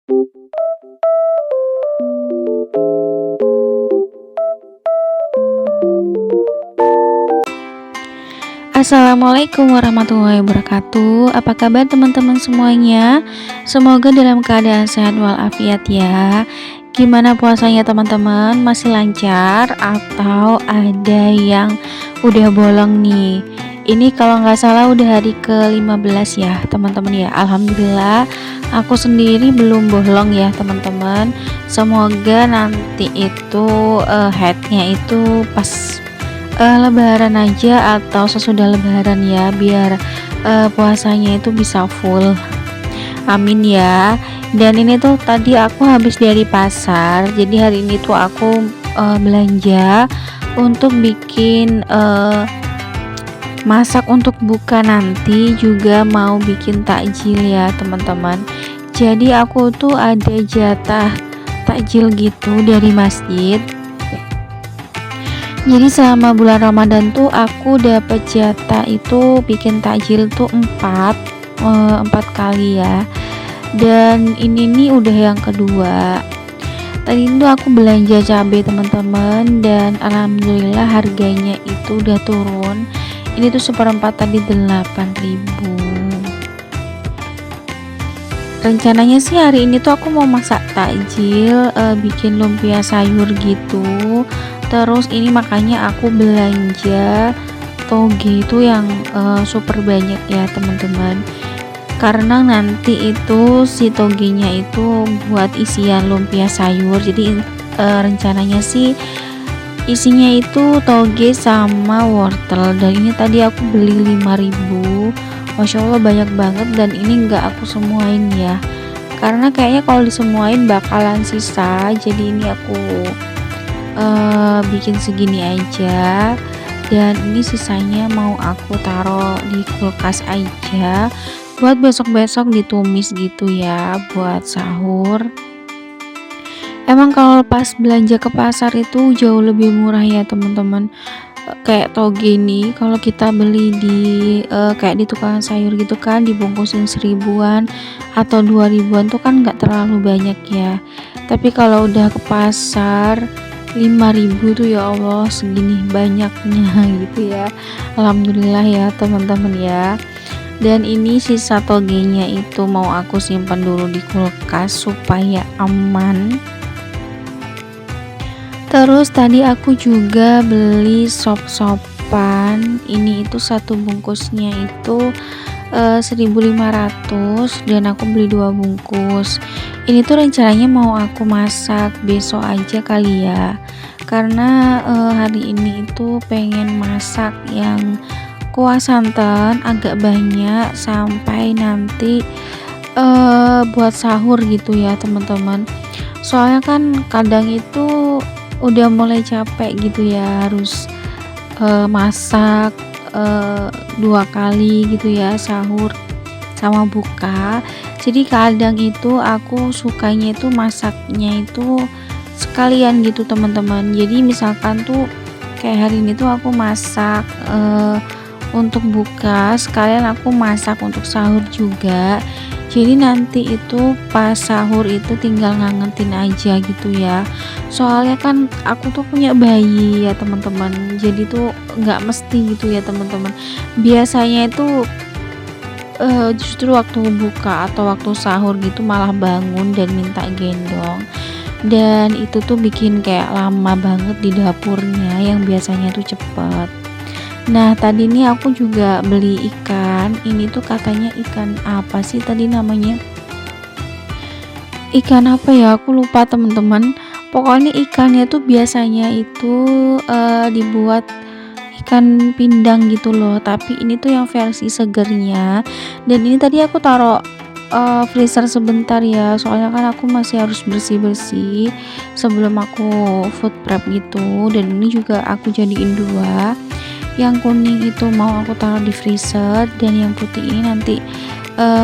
Assalamualaikum warahmatullahi wabarakatuh. Apa kabar teman-teman semuanya? Semoga dalam keadaan sehat walafiat ya. Gimana puasanya teman-teman? Masih lancar atau ada yang udah bolong nih? Ini kalau nggak salah udah hari ke-15 ya teman-teman ya. Alhamdulillah aku sendiri belum bolong ya teman-teman. Semoga nanti itu headnya itu pas lebaran aja atau sesudah lebaran ya, biar puasanya itu bisa full, amin ya. Dan ini tuh tadi aku habis dari pasar, jadi hari ini tuh aku belanja untuk bikin masak untuk buka, nanti juga mau bikin takjil ya teman-teman. Jadi aku tuh ada jatah takjil gitu dari masjid. Jadi selama bulan Ramadan tuh aku dapat jatah itu bikin takjil tuh 4 kali ya. Dan ini nih udah yang kedua. Tadi itu aku belanja cabai teman-teman, dan alhamdulillah harganya itu udah turun. Ini tuh seperempat tadi 8.000. Rencananya sih hari ini tuh aku mau masak takjil, bikin lumpia sayur gitu. Terus ini makanya aku belanja toge itu yang super banyak ya teman-teman, karena nanti itu si togenya itu buat isian lumpia sayur. Jadi rencananya sih isinya itu toge sama wortel, dan ini tadi aku beli 5.000. Masya Allah banyak banget, dan ini enggak aku semuain ya, karena kayaknya kalau disemuain bakalan sisa. Jadi ini aku bikin segini aja, dan ini sisanya mau aku taruh di kulkas aja buat besok-besok ditumis gitu ya buat sahur. Emang kalau pas belanja ke pasar itu jauh lebih murah ya teman-teman. Kayak toge nih kalau kita beli di kayak di tukang sayur gitu kan, dibungkusin 1.000-an atau 2.000-an tuh kan nggak terlalu banyak ya. Tapi kalau udah ke pasar 5.000 tuh ya Allah segini banyaknya gitu ya. Alhamdulillah ya teman-teman ya. Dan ini sisa togenya itu mau aku simpan dulu di kulkas supaya aman. Terus tadi aku juga beli sop-sopan. Ini itu satu bungkusnya itu 1.500, dan aku beli 2 bungkus. Ini tuh rencananya mau aku masak besok aja kali ya, karena hari ini itu pengen masak yang kuah santan agak banyak sampai nanti buat sahur gitu ya teman-teman. Soalnya kan kadang itu udah mulai capek gitu ya, harus masak 2 kali gitu ya, sahur sama buka. Jadi kadang itu aku sukanya itu masaknya itu sekalian gitu teman-teman. Jadi misalkan tuh kayak hari ini tuh aku masak untuk buka, sekalian aku masak untuk sahur juga. Jadi nanti itu pas sahur itu tinggal ngangetin aja gitu ya. Soalnya kan aku tuh punya bayi ya teman-teman, jadi tuh nggak mesti gitu ya teman-teman. Biasanya itu justru waktu buka atau waktu sahur gitu malah bangun dan minta gendong, dan itu tuh bikin kayak lama banget di dapurnya yang biasanya tuh cepet. Nah tadi nih aku juga beli ikan. Ini tuh katanya ikan apa sih tadi namanya, ikan apa ya aku lupa teman-teman. Pokoknya ikannya tuh biasanya itu dibuat ikan pindang gitu loh, tapi ini tuh yang versi segernya. Dan ini tadi aku taruh freezer sebentar ya, soalnya kan aku masih harus bersih-bersih sebelum aku food prep gitu. Dan ini juga aku jadiin 2. Yang kuning itu mau aku taruh di freezer, dan yang putih ini nanti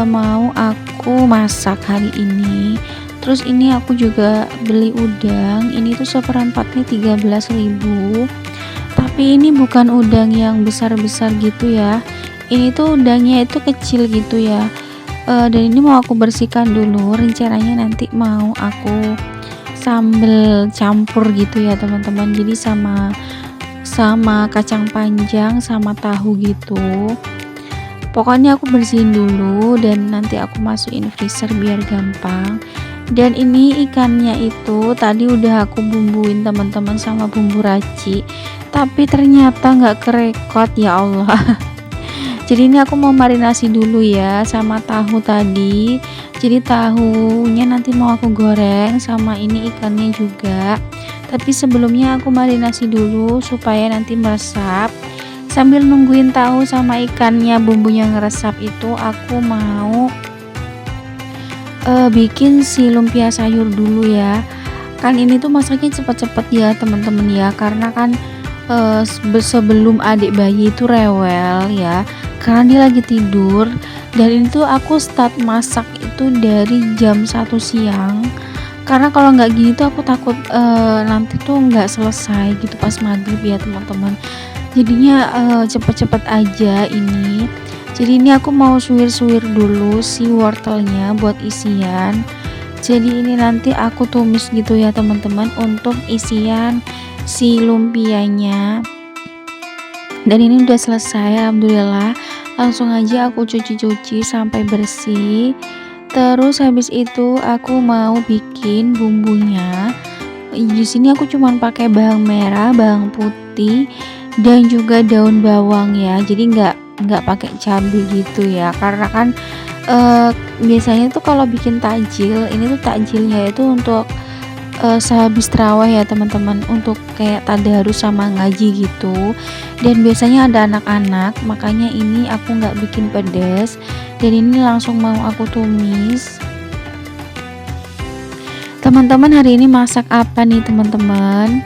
mau aku masak hari ini. Terus ini aku juga beli udang. Ini tuh seperempatnya 13.000. Tapi ini bukan udang yang besar-besar gitu ya. Ini tuh udangnya itu kecil gitu ya. dan ini mau aku bersihkan dulu, rencananya nanti mau aku sambel campur gitu ya teman-teman, jadi sama sama kacang panjang sama tahu gitu. Pokoknya aku bersihin dulu dan nanti aku masukin freezer biar gampang. Dan ini ikannya itu tadi udah aku bumbuin teman-teman sama bumbu raci, tapi ternyata nggak kerekot ya Allah. Jadi ini aku mau marinasi dulu ya sama tahu tadi. Jadi tahunya nanti mau aku goreng sama ini ikannya juga. Tapi sebelumnya aku marinasi dulu supaya nanti meresap. Sambil nungguin tahu sama ikannya bumbunya ngeresap itu aku mau bikin si lumpia sayur dulu ya. Kan ini tuh masaknya cepet-cepet ya teman-teman ya, karena kan sebelum adik bayi itu rewel ya, karena dia lagi tidur. Dan itu aku start masak itu dari jam 1 siang, karena kalau nggak gini tuh aku takut nanti tuh nggak selesai gitu pas maghrib ya teman-teman. Jadinya cepet-cepet aja ini. Jadi ini aku mau suwir-suwir dulu si wortelnya buat isian. Jadi ini nanti aku tumis gitu ya teman-teman untuk isian si lumpianya. Dan ini udah selesai alhamdulillah. Langsung aja aku cuci-cuci sampai bersih. Terus habis itu aku mau bikin bumbunya. Di sini aku cuman pakai bawang merah, bawang putih, dan juga daun bawang ya. Jadi nggak pakai cabai gitu ya, karena kan biasanya tuh kalau bikin takjil ini tuh takjilnya itu untuk sehabis terawih ya teman-teman, untuk kayak tadarus sama ngaji gitu. Dan biasanya ada anak-anak, makanya ini aku nggak bikin pedas. Dan ini langsung mau aku tumis. Teman-teman, hari ini masak apa nih teman-teman?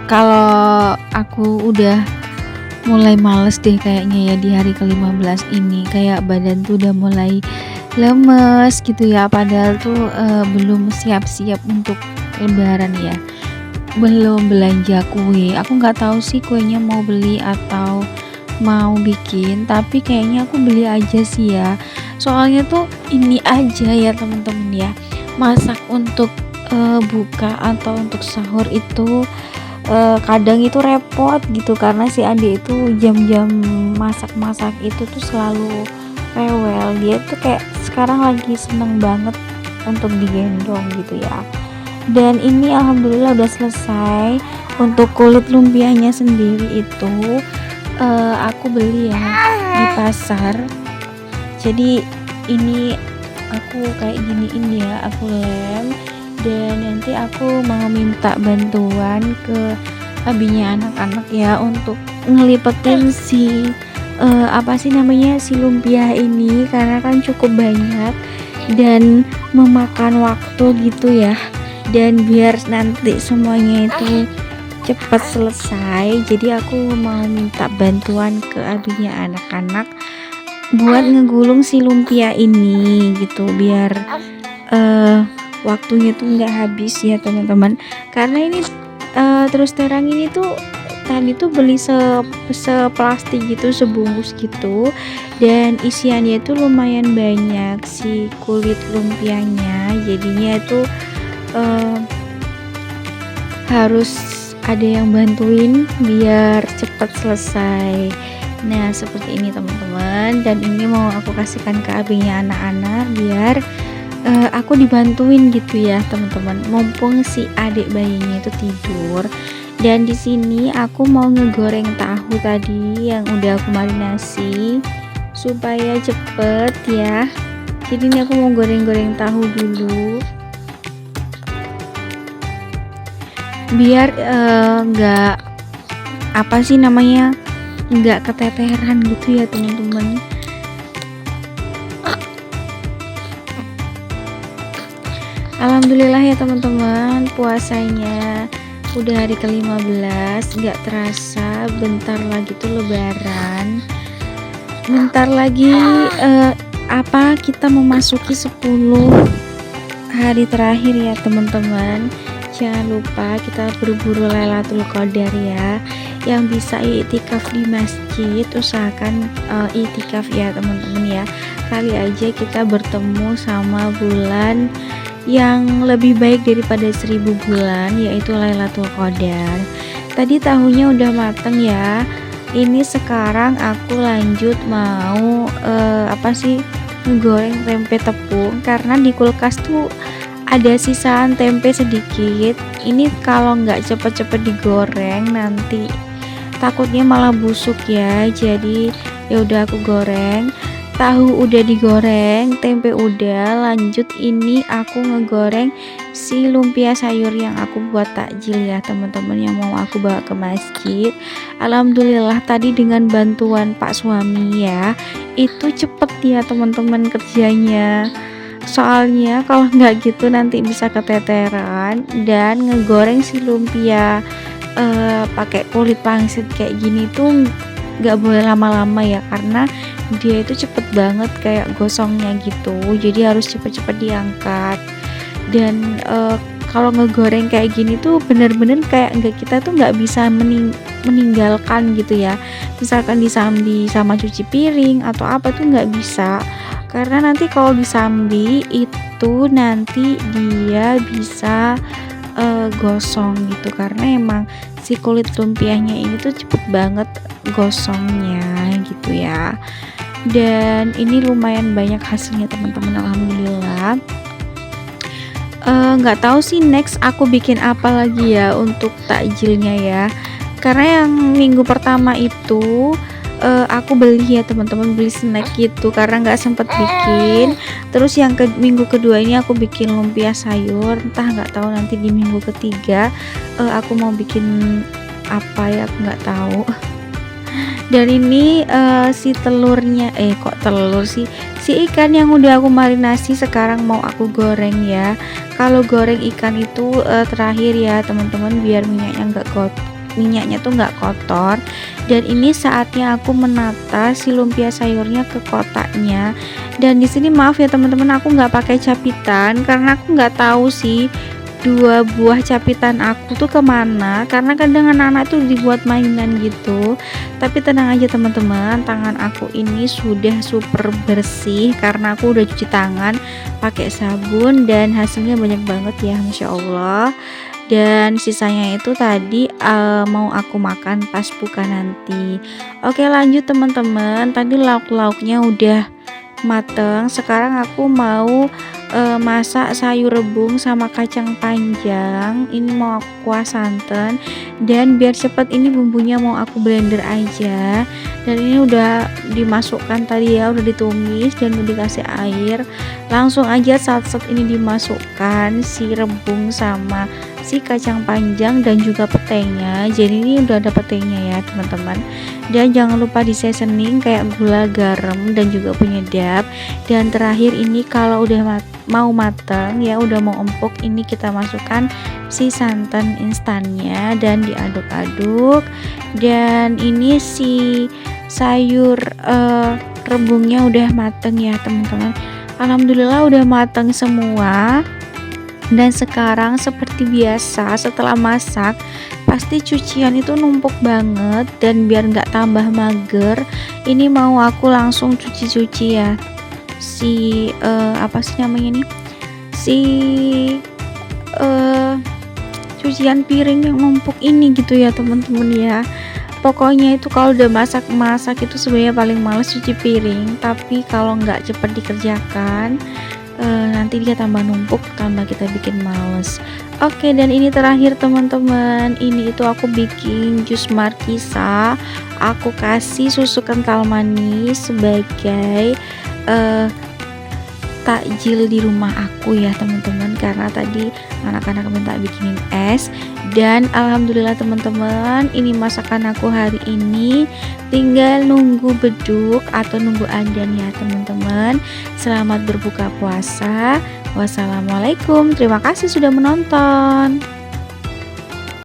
Kalau aku udah mulai males deh kayaknya ya di hari ke-15 ini, kayak badan tuh udah mulai lemes gitu ya, padahal tuh belum siap-siap untuk lebaran ya, belum belanja kue. Aku nggak tahu sih kuenya mau beli atau mau bikin, tapi kayaknya aku beli aja sih ya, soalnya tuh ini aja ya teman-teman ya, masak untuk buka atau untuk sahur itu kadang itu repot gitu, karena si adik itu jam-jam masak-masak itu tuh selalu rewel. Dia tuh kayak sekarang lagi seneng banget untuk digendong gitu ya. Dan ini alhamdulillah udah selesai. Untuk kulit lumpianya sendiri itu aku beli ya di pasar. Jadi ini aku kayak giniin ya, aku lem. Dan nanti aku mau minta bantuan ke abinya anak-anak ya untuk ngelipetin si apa sih namanya, si lumpia ini, karena kan cukup banyak dan memakan waktu gitu ya. Dan biar nanti semuanya itu cepat selesai, jadi aku mau minta bantuan ke abinya anak-anak buat ngegulung si lumpia ini gitu, biar waktunya tuh nggak habis ya teman-teman. Karena ini terus terang ini tuh tadi tuh beli seplastik gitu, sebungkus gitu, dan isiannya itu lumayan banyak si kulit lumpianya. Jadinya itu harus ada yang bantuin biar cepat selesai. Nah seperti ini teman-teman, dan ini mau aku kasihkan ke abinya anak-anak biar aku dibantuin gitu ya teman-teman, mumpung si adik bayinya itu tidur. Dan di sini aku mau ngegoreng tahu tadi yang udah aku marinasi supaya cepet ya. Jadi ini aku mau goreng-goreng tahu dulu biar nggak apa sih namanya, nggak keteteran gitu ya teman-teman. Alhamdulillah ya teman-teman, puasanya udah hari ke-15, gak terasa bentar lagi tuh lebaran. Bentar lagi kita memasuki 10 hari terakhir ya teman-teman. Jangan lupa kita berburu Lailatul Qadar ya. Yang bisa iktikaf di masjid, usahakan iktikaf ya teman-teman ya, sekali aja kita bertemu sama bulan yang lebih baik daripada 1000 bulan, yaitu Lailatul Qadar. Tadi tahunya udah mateng ya. Ini sekarang aku lanjut mau apa sih, ngegoreng tempe tepung karena di kulkas tuh ada sisaan tempe sedikit. Ini kalau nggak cepet-cepet digoreng nanti takutnya malah busuk ya. Jadi ya udah aku goreng. Tahu udah digoreng, tempe udah, lanjut ini aku ngegoreng si lumpia sayur yang aku buat takjil ya teman-teman, yang mau aku bawa ke masjid. Alhamdulillah tadi dengan bantuan Pak suami ya, itu cepet ya teman-teman kerjanya. Soalnya kalau nggak gitu nanti bisa keteteran. Dan ngegoreng si lumpia pakai kulit pangsit kayak gini tuh nggak boleh lama-lama ya, karena dia itu cepet banget kayak gosongnya gitu, jadi harus cepet-cepet diangkat. Dan kalau ngegoreng kayak gini tuh bener-bener kayak kita tuh nggak bisa meninggalkan gitu ya, misalkan disambi sama cuci piring atau apa tuh nggak bisa, karena nanti kalau disambi itu nanti dia bisa gosong gitu, karena emang si kulit lumpianya ini tuh cepet banget gosongnya gitu ya. Dan ini lumayan banyak hasilnya teman-teman, alhamdulillah. Nggak tahu sih next aku bikin apa lagi ya untuk takjilnya ya, karena yang minggu pertama itu aku beli ya teman-teman, beli snack gitu karena nggak sempet bikin. Terus yang minggu kedua ini aku bikin lumpia sayur, entah nggak tahu nanti di minggu ketiga aku mau bikin apa ya, aku nggak tahu. Dan ini si telurnya kok telur sih, si ikan yang udah aku marinasi sekarang mau aku goreng ya. Kalau goreng ikan itu terakhir ya teman-teman, biar minyaknya tuh nggak kotor. Dan ini saatnya aku menata si lumpia sayurnya ke kotaknya. Dan di sini maaf ya teman-teman, aku nggak pakai capitan karena aku nggak tahu sih 2 buah capitan aku tuh kemana, karena kadang anak-anak tuh dibuat mainan gitu. Tapi tenang aja teman-teman, tangan aku ini sudah super bersih karena aku udah cuci tangan pakai sabun, dan hasilnya banyak banget ya, Masya Allah. Dan sisanya itu tadi mau aku makan pas buka nanti. Oke lanjut teman-teman, tadi lauk-lauknya udah mateng. Sekarang aku mau masak sayur rebung sama kacang panjang. Ini mau aku kuah santan, dan biar cepet ini bumbunya mau aku blender aja. Dan ini udah dimasukkan tadi ya, udah ditumis dan udah dikasih air. Langsung aja saat ini dimasukkan si rebung sama si kacang panjang dan juga petenya. Jadi ini udah ada petenya ya teman-teman. Dan jangan lupa di seasoning kayak gula, garam, dan juga penyedap. Dan terakhir ini kalau udah mau matang ya, udah mau empuk, ini kita masukkan si santan instannya dan diaduk-aduk. Dan ini si sayur rebungnya udah mateng ya teman-teman. Alhamdulillah udah mateng semua. Dan sekarang seperti biasa setelah masak pasti cucian itu numpuk banget, dan biar nggak tambah mager ini mau aku langsung cuci-cuci ya si apa sih namanya nih, si cucian piring yang numpuk ini gitu ya teman-teman ya. Pokoknya itu kalau udah masak itu sebenarnya paling males cuci piring, tapi kalau nggak cepet dikerjakan nanti dia tambah numpuk, tambah kita bikin males. Oke, dan ini terakhir teman-teman, ini itu aku bikin jus markisa. Aku kasih susu kental manis sebagai takjil di rumah aku ya teman-teman, karena tadi anak-anak minta bikinin es. Dan alhamdulillah teman-teman, ini masakan aku hari ini, tinggal nunggu beduk atau nunggu adzan ya teman-teman. Selamat berbuka puasa. Wassalamualaikum, terima kasih sudah menonton.